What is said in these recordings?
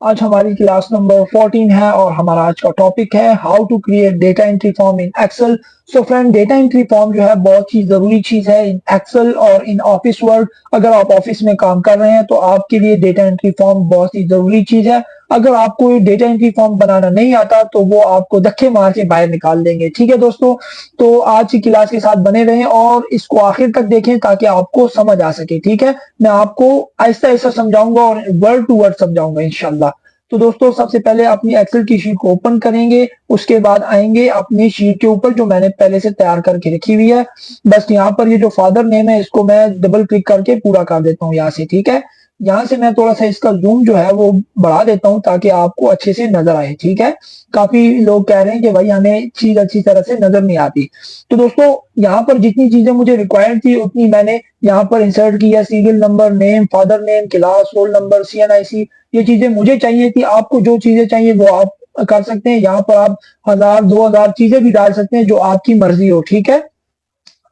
आज हमारी class number 14 है और हमारा आज का टॉपिक है how to create data entry form in Excel. So friend, data entry form जो है बहुत ही जरूरी चीज है इन एक्सेल और इन ऑफिस वर्ड। अगर आप ऑफिस में काम कर रहे हैं तो आपके लिए डेटा एंट्री फॉर्म बहुत ही जरूरी चीज है। अगर आपको ये डेटा एंट्री फॉर्म बनाना नहीं आता तो वो आपको धक्के मार के बाहर निकाल देंगे। ठीक है दोस्तों, तो आज की क्लास के साथ बने रहें और इसको आखिर तक देखें ताकि आपको समझ आ सके। ठीक है, मैं आपको आहिस्ता आहिस्ता समझाऊंगा और वर्ड टू वर्ड समझाऊंगा इंशाल्लाह। तो दोस्तों, सबसे पहले अपनी एक्सेल की शीट को ओपन करेंगे, उसके बाद आएंगे अपनी शीट के ऊपर जो मैंने पहले से तैयार करके रखी हुई है। बस यहाँ पर ये जो फादर नेम है इसको मैं डबल क्लिक करके पूरा कर देता हूँ यहाँ से। ठीक है, यहाँ से मैं थोड़ा सा इसका जूम जो है वो बढ़ा देता हूँ ताकि आपको अच्छे से नजर आए। ठीक है, काफी लोग कह रहे हैं कि भाई हमें चीज अच्छी तरह से नजर नहीं आती। तो दोस्तों, यहाँ पर जितनी चीजें मुझे रिक्वायर्ड थी उतनी मैंने यहाँ पर इंसर्ट किया। Serial number, name, father name, class, roll number, CNIC, ये चीजें मुझे चाहिए थी। आपको जो चीजें चाहिए वो आप कर सकते हैं। यहाँ पर आप 1000 2000 चीजें भी डाल सकते हैं जो आपकी मर्जी हो। ठीक है,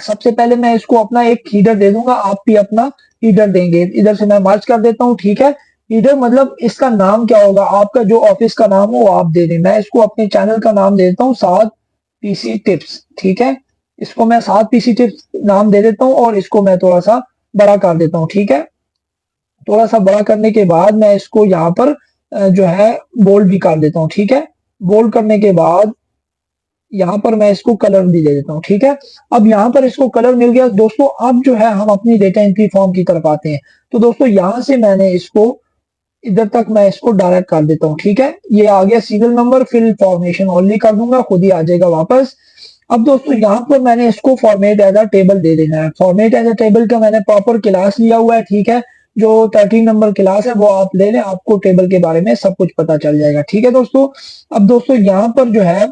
सबसे पहले मैं इसको अपना एक हीडर दे दूंगा, आप भी अपना हीडर देंगे। इधर से मैं मर्ज कर देता हूँ। ठीक है, हीडर मतलब इसका नाम क्या होगा, आपका जो ऑफिस का नाम हो वो आप दे दें। मैं इसको अपने चैनल का नाम दे देता हूँ 7PC टिप्स। ठीक है, इसको मैं 7PC टिप्स नाम दे देता हूँ और इसको मैं थोड़ा सा बड़ा कर देता हूँ। ठीक है, थोड़ा सा बड़ा करने के बाद मैं इसको यहाँ पर जो है बोल्ड भी कर देता हूँ। ठीक है, बोल्ड करने के बाद यहाँ पर मैं इसको कलर भी दे देता हूँ। ठीक है, अब यहाँ पर इसको कलर मिल गया दोस्तों। अब जो है हम अपनी डेटा एंट्री फॉर्म की तरफ आते हैं। तो दोस्तों, यहाँ से मैंने इसको इधर तक मैं इसको डायरेक्ट कर देता हूँ। ठीक है, ये आ गया serial number, fill formation only कर दूंगा, खुद ही आ जाएगा वापस। अब दोस्तों, यहाँ पर मैंने इसको फॉर्मेट एज अ टेबल दे देना है। फॉर्मेट एज अ टेबल का मैंने प्रॉपर क्लास लिया हुआ है। ठीक है, जो 13 नंबर क्लास है वो आप ले लें, आपको टेबल के बारे में सब कुछ पता चल जाएगा। ठीक है दोस्तों, अब दोस्तों यहाँ पर जो है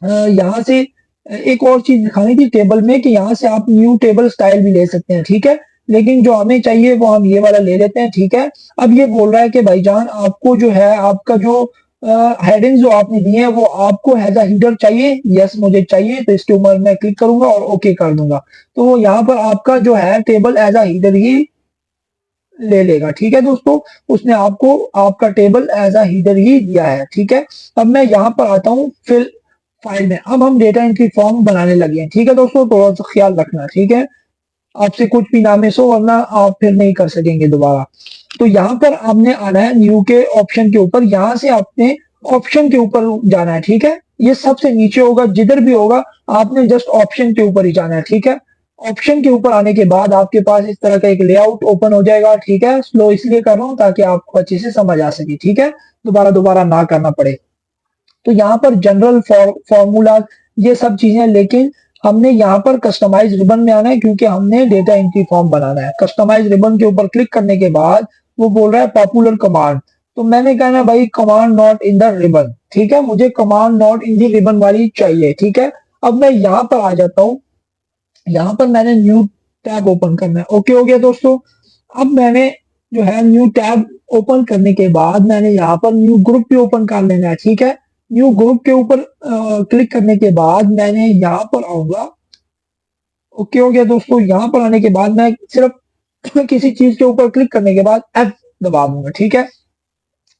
यहाँ से एक और चीज दिखानी थी टेबल में कि यहाँ से आप न्यू टेबल स्टाइल भी ले सकते हैं। ठीक है, लेकिन जो हमें चाहिए वो हम ये वाला ले लेते हैं। ठीक है, अब ये बोल रहा है कि भाईजान आपको जो है आपका जो हेडिंग जो आपने दिए हैं वो आपको एज अ हीडर चाहिए। यस, मुझे चाहिए, तो इसके ऊपर मैं क्लिक करूंगा और ओके कर दूंगा। तो वो यहाँ पर आपका जो है टेबल एज अ हीडर ही ले लेगा। ठीक है दोस्तों, उसने आपको आपका टेबल एज अ हीडर ही दिया है। ठीक है, अब मैं यहाँ पर आता हूँ फिल फाइल में। अब हम डेटा एंट्री फॉर्म बनाने लगे हैं। ठीक है दोस्तों, थोड़ा सा ख्याल रखना। ठीक है, आपसे कुछ भी ना मिस हो वरना आप फिर नहीं कर सकेंगे दोबारा। तो यहाँ पर आपने आना है न्यू के ऑप्शन के ऊपर, यहाँ से आपने ऑप्शन के ऊपर जाना है। ठीक है, ये सबसे नीचे होगा, जिधर भी होगा आपने जस्ट ऑप्शन के ऊपर ही जाना है। ठीक है, ऑप्शन के ऊपर आने के बाद आपके पास इस तरह का एक लेआउट ओपन हो जाएगा। ठीक है, स्लो इसलिए कर रहा हूँ ताकि आपको अच्छे से समझ आ सके। ठीक है, दोबारा दोबारा ना करना पड़े। तो यहाँ पर जनरल फॉर्मूला ये सब चीजें, लेकिन हमने यहाँ पर कस्टमाइज रिबन में आना है क्योंकि हमने डेटा एंट्री फॉर्म बनाना है। कस्टमाइज रिबन के ऊपर क्लिक करने के बाद वो बोल रहा है पॉपुलर कमांड, तो मैंने कहना भाई command not in the ribbon. ठीक है, मुझे command not in the ribbon वाली चाहिए। ठीक है, अब मैं यहाँ पर आ जाता हूँ। यहाँ पर मैंने न्यू टैब ओपन करना है। ओके हो गया दोस्तों, अब मैंने जो है न्यू टैब ओपन करने के बाद मैंने यहाँ पर न्यू ग्रुप भी ओपन कर लेना है। ठीक है, न्यू ग्रुप के ऊपर क्लिक करने के बाद मैंने यहाँ पर आऊंगा। ओके हो गया दोस्तों, यहाँ पर आने के बाद मैं सिर्फ किसी चीज के ऊपर क्लिक करने के बाद F दबा दूंगा। ठीक है,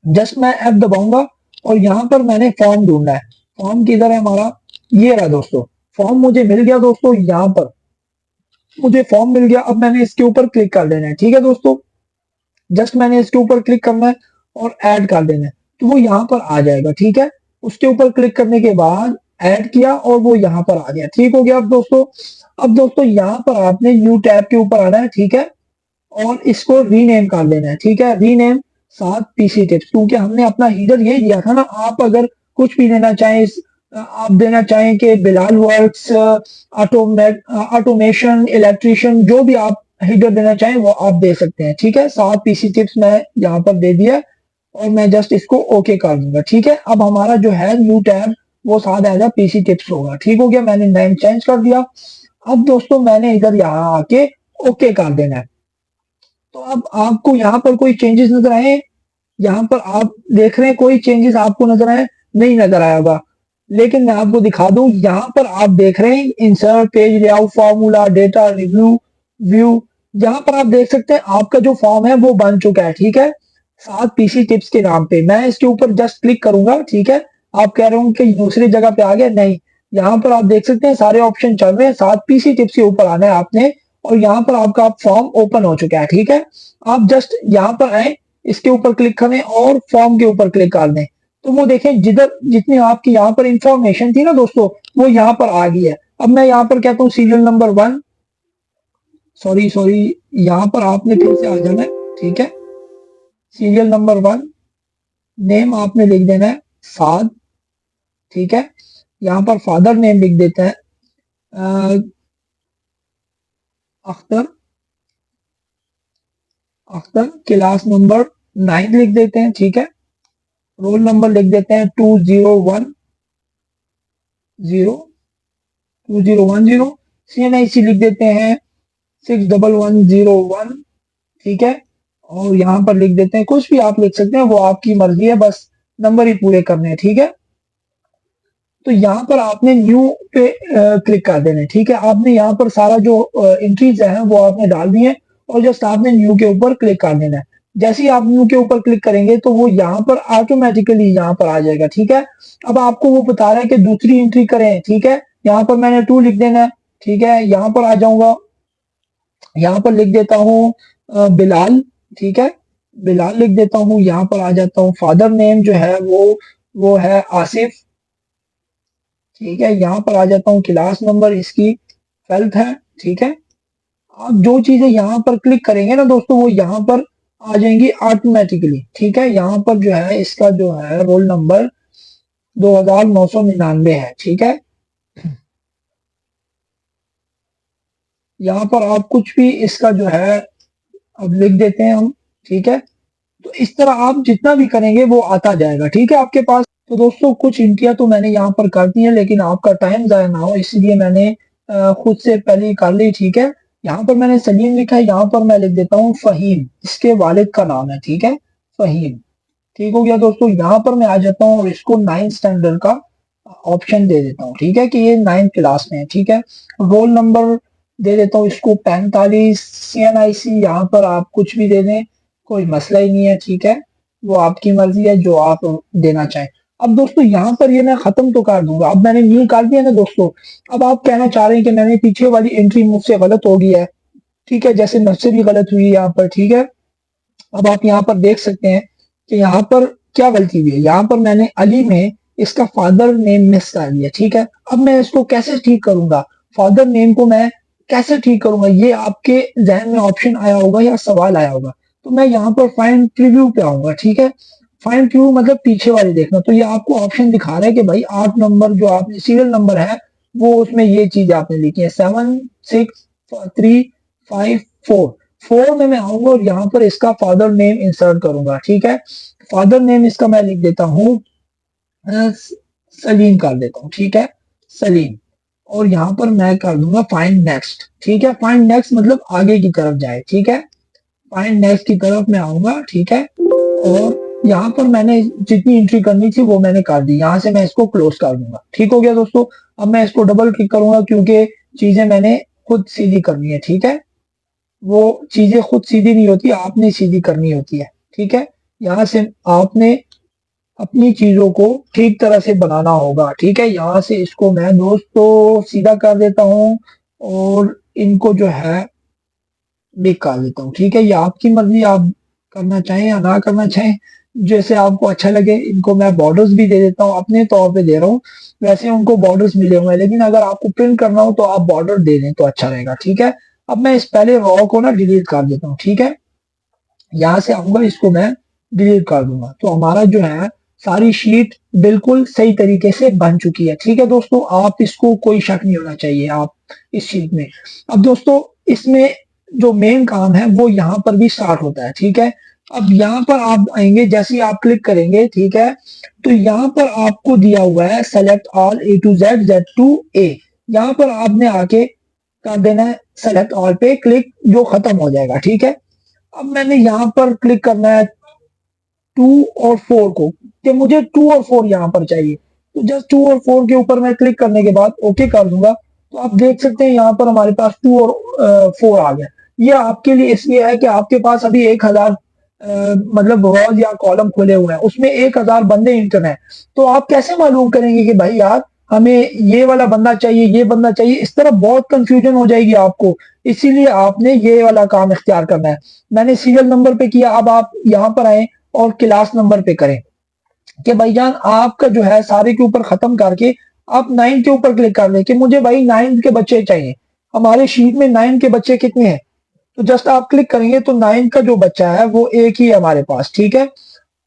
जस्ट मैं F दबाऊंगा और यहाँ पर मैंने फॉर्म ढूंढना है। फॉर्म किधर है हमारा, ये रहा दोस्तों। फॉर्म मुझे मिल गया दोस्तों, यहाँ पर मुझे फॉर्म मिल गया। अब मैंने इसके ऊपर क्लिक कर देना है। ठीक है दोस्तों, जस्ट मैंने इसके ऊपर क्लिक करना है और ऐड कर देना है, तो वो यहाँ पर आ जाएगा। ठीक है, उसके ऊपर क्लिक करने के बाद ऐड किया और वो यहाँ पर आ गया। ठीक हो गया। अब दोस्तों यहाँ पर आपने न्यू टैब के ऊपर आना है। ठीक है, और इसको रीनेम कर देना है। ठीक है, रीनेम 7PC टिप्स, क्योंकि हमने अपना हीडर यही दिया था ना। आप अगर कुछ भी देना चाहें, आप देना चाहें कि बिलाल वर्क्स, ऑटोमेशन, इलेक्ट्रिशियन, जो भी आप हीडर देना चाहें वो आप दे सकते हैं। ठीक है, 7PC टिप्स मैं यहाँ पर दे दिया और मैं जस्ट इसको ओके कर दूंगा। ठीक है, अब हमारा जो है न्यू टैब वो 7PC टिप्स होगा। ठीक हो गया, मैंने नेम चेंज कर दिया। अब दोस्तों मैंने इधर यहाँ आके ओके कर देना है। तो अब आपको यहाँ पर कोई चेंजेस नजर आए, यहाँ पर आप देख रहे हैं कोई चेंजेस आपको नजर आए, नहीं नजर आया होगा। लेकिन मैं आपको दिखा दूं, यहाँ पर आप देख रहे हैं insert, page layout, formula, data, review, view. यहाँ पर आप देख सकते हैं आपका जो फॉर्म है वो बन चुका है। ठीक है, 7 पीसी टिप्स के नाम पे। मैं इसके ऊपर जस्ट क्लिक करूंगा, ठीक है। आप कह रहे हो कि दूसरी जगह पे आ गया, नहीं। यहाँ पर आप देख सकते हैं सारे ऑप्शन चल रहे हैं, 7 पीसी टिप्स के ऊपर आना है आपने, और यहाँ पर आपका फॉर्म ओपन हो चुका है, ठीक है। आप जस्ट यहाँ पर आए, इसके ऊपर क्लिक करें और फॉर्म के ऊपर क्लिक कर दें। तो वो देखें जिधर जितनी आपकी यहाँ पर इंफॉर्मेशन थी ना दोस्तों, वो यहाँ पर आ गई है। अब मैं यहाँ पर कहता हूँ सीरियल नंबर 1, सॉरी सॉरी, यहाँ पर आपने फिर से आ जाना है, ठीक है। सीरियल नंबर 1, नेम आपने लिख देना है साद, ठीक है। यहाँ पर फादर नेम लिख देते हैं अख्तर, अख्तर। क्लास नंबर 9 लिख देते हैं, ठीक है। रोल नंबर लिख देते हैं 2010, CNIC लिख देते हैं 61101, ठीक है। और यहाँ पर लिख देते हैं, कुछ भी आप लिख सकते हैं, वो आपकी मर्जी है, बस नंबर ही पूरे करने हैं, ठीक है। तो यहाँ पर आपने न्यू पे क्लिक कर देना है, ठीक है। आपने यहाँ पर सारा जो एंट्रीज है वो आपने डाल दी है, और जस्ट आपने न्यू के ऊपर क्लिक कर देना है। जैसे ही आप न्यू के ऊपर क्लिक करेंगे तो वो यहाँ पर ऑटोमेटिकली यहाँ पर आ जाएगा, ठीक है। अब आपको वो बता रहा है कि दूसरी एंट्री करें, ठीक है। यहाँ पर मैंने 2 लिख देना है, ठीक है। यहाँ पर आ जाऊंगा, यहाँ पर लिख देता हूँ बिलाल, ठीक है। बिलाल लिख देता हूँ, यहाँ पर आ जाता हूँ। फादर नेम जो है वो है आसिफ, ठीक है। यहाँ पर आ जाता हूँ, क्लास नंबर इसकी 12th है, ठीक है। आप जो चीजें यहाँ पर क्लिक करेंगे ना दोस्तों, वो यहाँ पर आ जाएंगी ऑटोमेटिकली, ठीक है। यहाँ पर जो है इसका जो है रोल नंबर 2999 है, ठीक है। यहाँ पर आप कुछ भी इसका जो है अब लिख देते हैं हम, ठीक है। तो इस तरह आप जितना भी करेंगे वो आता जाएगा, ठीक है, आपके पास। तो दोस्तों कुछ इंटिया तो मैंने यहाँ पर कर दी है, लेकिन आपका टाइम जाया ना हो इसलिए मैंने खुद से पहले ही कर ली, ठीक है। यहाँ पर मैंने सलीम लिखा है, यहाँ पर मैं लिख देता हूँ फहीम, इसके वालिद का नाम है, ठीक है, फहीम। ठीक हो गया दोस्तों। यहाँ पर मैं आ जाता हूँ और इसको 9th स्टैंडर्ड का ऑप्शन दे देता हूँ, ठीक है, कि ये 9th क्लास में है, ठीक है। रोल नंबर दे देता हूँ इसको 45, CNIC यहाँ पर आप कुछ भी दे दें, कोई मसला ही नहीं है, ठीक है। वो आपकी मर्जी है जो आप देना चाहें। अब दोस्तों यहाँ पर ये मैं खत्म तो कर दूंगा, अब मैंने न्यू कर दिया ना दोस्तों। अब आप कहना चाह रहे हैं कि मैंने पीछे वाली एंट्री मुझसे गलत हो गई है, ठीक है, जैसे मुझसे भी गलत हुई है यहाँ पर, ठीक है। अब आप यहाँ पर देख सकते हैं कि यहाँ पर क्या गलती हुई है। यहाँ पर मैंने अली में इसका फादर नेम मिस कर दिया, ठीक है। अब मैं इसको कैसे ठीक करूंगा, फादर नेम को मैं कैसे ठीक करूंगा, ये आपके जहन में ऑप्शन आया होगा या सवाल आया होगा। तो मैं यहाँ पर फाइंड प्रीव्यू पे आऊंगा, ठीक है। फाइंड प्रीव्यू मतलब पीछे वाले देखना, तो ये आपको ऑप्शन दिखा रहा है कि भाई 8 नंबर जो आपने सीरियल नंबर है वो उसमें ये चीज आपने लिखी है 7, 6, 3, 5, 4। 4 में मैं आऊंगा और यहाँ पर इसका फादर नेम इंसर्ट करूंगा, ठीक है। फादर नेम इसका मैं लिख देता हूँ सलीम कर देता हूँ, ठीक है, सलीम। और यहाँ पर मैं कर दूंगा फाइंड नेक्स्ट, ठीक है। फाइंड नेक्स्ट मतलब आगे की तरफ जाए, ठीक है। फाइंड नेक्स्ट की तरफ मैं आऊंगा, ठीक है। और यहाँ पर मैंने जितनी एंट्री करनी थी वो मैंने कर दी, यहाँ से मैं इसको क्लोज कर दूंगा, ठीक हो गया दोस्तों। अब मैं इसको डबल क्लिक करूंगा क्योंकि चीजें मैंने खुद सीधी करनी है, ठीक है। वो चीजें खुद सीधी नहीं होती, आपने सीधी करनी होती है, ठीक है। यहाँ से आपने अपनी चीजों को ठीक तरह से बनाना होगा, ठीक है। यहाँ से इसको मैं दोस्तों सीधा कर देता हूँ और इनको जो है निकाल देता हूँ, ठीक है। ये आपकी मर्जी, आप करना चाहें या ना करना चाहें, जैसे आपको अच्छा लगे। इनको मैं बॉर्डर्स भी दे देता हूँ, अपने तौर पे दे रहा हूँ, वैसे उनको बॉर्डर्स मिले हुए हैं, लेकिन अगर आपको प्रिंट करना हो तो आप बॉर्डर दे दें तो अच्छा रहेगा, ठीक है। अब मैं इस पहले रॉ को ना डिलीट कर देता हूँ, ठीक है। यहाँ से आऊंगा, इसको मैं डिलीट कर दूंगा, तो हमारा जो है सारी शीट बिल्कुल सही तरीके से बन चुकी है, ठीक है दोस्तों। आप इसको कोई शक नहीं होना चाहिए आप इस शीट में। अब दोस्तों इसमें जो मेन काम है वो यहाँ पर भी स्टार्ट होता है, ठीक है। अब यहाँ पर आप आएंगे, जैसे ही आप क्लिक करेंगे, ठीक है, तो यहाँ पर आपको दिया हुआ है select all A to Z, Z to A। यहाँ पर आपने आके कर देना है सेलेक्ट ऑल पे क्लिक, जो खत्म हो जाएगा, ठीक है। अब मैंने यहाँ पर क्लिक करना है 2 और 4 को, कि मुझे 2 और 4 यहाँ पर चाहिए। तो जस्ट 2 और 4 के ऊपर मैं क्लिक करने के बाद ओके कर दूंगा, तो आप देख सकते हैं यहाँ पर हमारे पास 2 और 4 आ गया। ये आपके लिए इसलिए है कि आपके पास अभी 1000 मतलब रोज या कॉलम खोले हुए हैं, उसमें 1000 बंदे इंटर हैं, तो आप कैसे मालूम करेंगे कि भाई यार हमें ये वाला बंदा चाहिए, ये बंदा चाहिए? इस तरह बहुत कंफ्यूजन हो जाएगी आपको। इसीलिए आपने ये वाला काम इख्तियार करना है। मैंने सीरियल नंबर पे किया, अब आप यहाँ पर आए और क्लास नंबर पे करें कि भाईजान आपका जो है सारे के ऊपर खत्म करके आप 9 के ऊपर क्लिक कर दें कि मुझे भाई 9 के बच्चे चाहिए। हमारे शीट में 9 के बच्चे कितने हैं? तो जस्ट आप क्लिक करेंगे तो 9 का जो बच्चा है वो एक ही है हमारे पास, ठीक है।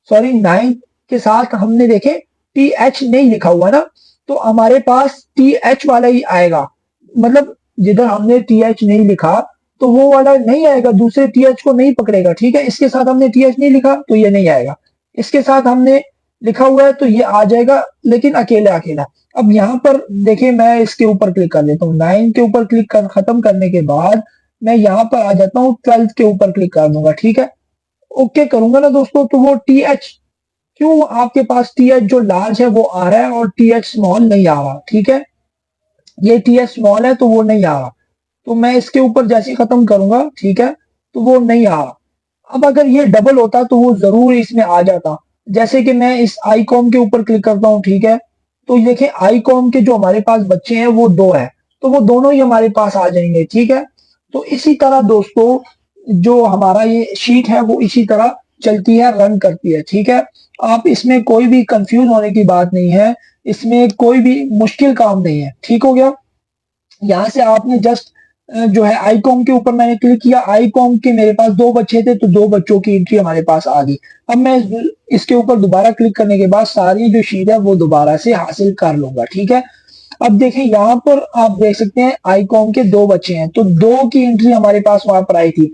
सॉरी, 9 के साथ हमने देखे टी एच नहीं लिखा हुआ ना, तो हमारे पास टी एच वाला ही आएगा। मतलब जिधर हमने टी एच नहीं लिखा तो वो वाला नहीं आएगा, दूसरे टी एच को नहीं पकड़ेगा, ठीक है। इसके साथ हमने टी एच नहीं लिखा तो ये नहीं आएगा, इसके साथ हमने लिखा हुआ है तो ये आ जाएगा, लेकिन अकेला अकेला। अब यहाँ पर देखिए, मैं इसके ऊपर क्लिक कर लेता हूँ, 9 के ऊपर क्लिक कर खत्म करने के बाद मैं यहाँ पर आ जाता हूँ, 12 के ऊपर क्लिक कर दूंगा, ठीक है। ओके करूंगा ना दोस्तों, तो वो टी एच, क्यों आपके पास टी एच जो लार्ज है वो आ रहा है और टी एच स्मॉल नहीं आ रहा, ठीक है। ये टी एच स्मॉल है तो वो नहीं आ रहा, तो मैं इसके ऊपर जैसे ही खत्म करूंगा, ठीक है, तो वो नहीं आ रहा। अब अगर ये डबल होता तो वो जरूर इसमें आ जाता। जैसे कि मैं इस आईकॉम के ऊपर क्लिक करता हूँ, ठीक है, तो ये देखें आईकॉम के जो हमारे पास बच्चे हैं वो 2 है, तो वो दोनों ही हमारे पास आ जाएंगे, ठीक है। तो इसी तरह दोस्तों जो हमारा ये शीट है वो इसी तरह चलती है, रन करती है, ठीक है। आप इसमें कोई भी कंफ्यूज होने की बात नहीं है, इसमें कोई भी मुश्किल काम नहीं है, ठीक हो गया। यहाँ से आपने जस्ट जो है आईकॉम के ऊपर मैंने क्लिक किया, आईकॉम के मेरे पास 2 बच्चे थे तो 2 बच्चों की एंट्री हमारे पास आ गई। अब मैं इसके ऊपर दोबारा क्लिक करने के बाद सारी जो शीट है वो दोबारा से हासिल कर लूंगा, ठीक है। अब देखें यहाँ पर आप देख सकते हैं आईकॉम के 2 बच्चे हैं, तो 2 की एंट्री हमारे पास वहां पर आई थी।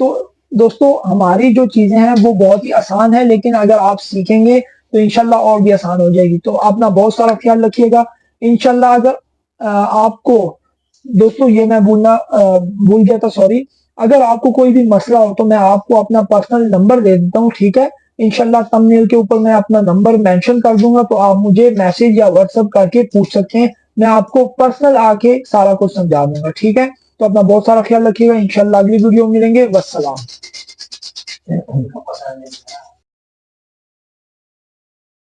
तो दोस्तों हमारी जो चीजें हैं वो बहुत ही आसान है, लेकिन अगर आप सीखेंगे तो इंशाल्लाह और भी आसान हो जाएगी। तो अपना बहुत सारा ख्याल रखिएगा। इंशाल्लाह अगर आपको दोस्तों ये मैं भूल गया था, सॉरी। अगर आपको कोई भी मसला हो तो मैं आपको अपना पर्सनल नंबर दे देता हूँ, ठीक है। इंशाल्लाह थंबनेल के ऊपर मैं अपना नंबर मेंशन कर दूंगा, तो आप मुझे मैसेज या व्हाट्सएप करके पूछ सकते हैं, मैं आपको पर्सनल आके सारा कुछ समझा दूंगा, ठीक है। तो अपना बहुत सारा ख्याल रखिएगा, इंशाल्लाह अगली वीडियो में मिलेंगे। वस्सलाम।